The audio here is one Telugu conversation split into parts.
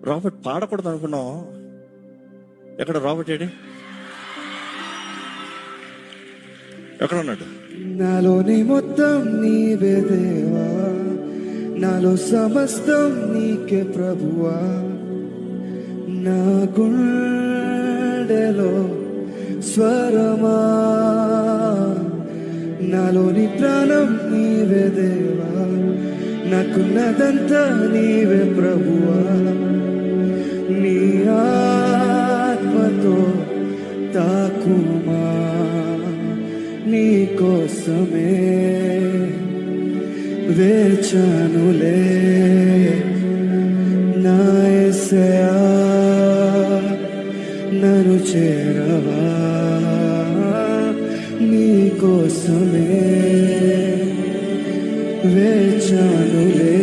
రాబర్ట్ పాడకూడదు అనుకున్నాం. ఎక్కడ రాబర్ట్ ఏడి? ఎక్కడ ఉన్నాడు? నాలోని మొత్తం నీవే దేవా, నాలో సమస్తం నీకే ప్రభువా. నా గుండెలో స్వరమా, నాలోని ప్రాణం నీవే దేవా, నాకున్నదంతా నీవే ప్రభువా. నీ ఆత్మతో తాకుమా, నీ కోసమే వేచానులే నా యేసయ్యా, నన్ను చేరవా. నీ కోసమే వేచానులే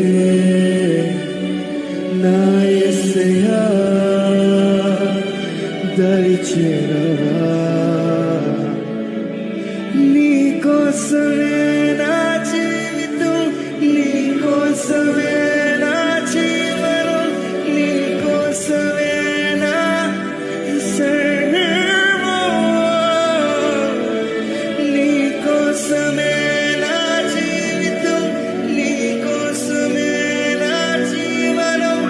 నా యేసయ్యా, దరి చేరవా. నీ కోసమే నా జీవితం, నీ కోసమే నా జీవనం, నీ కోసమే నా సర్వం. నీ కోసమే నా జీవితం, నీ కోసమే నా జీవనం,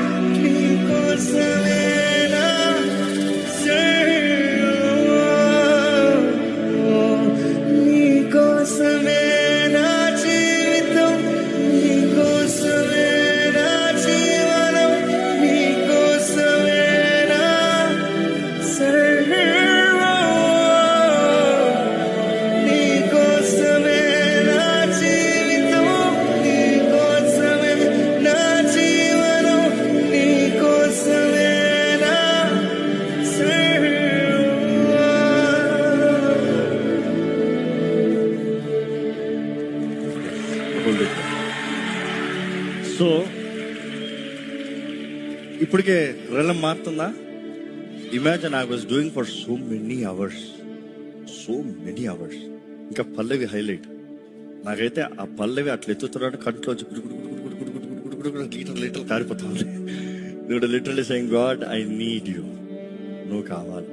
నీ కోసమే నా సర్వం. నీ కోసమే నా జీవితం, నీ కోసమే నా జీవనం, నీ కోసమే నా సర్వం. నీ కోసమే నా జీవితం, నీ కోసమే నా జీవనం, నీ కోసమే నా సో ఇప్పటికే రెలం మారుతుందా? Imagine I was doing for so many hours. ఇంకా పల్లవి హైలైట్. నాకైతే ఆ పల్లవి అట్లా ఎత్తుతున్నాడు, కంట్లోంచి లీటర్ కారిపోతుంది. Literally saying god, I need you. నువ్వు కావాలి.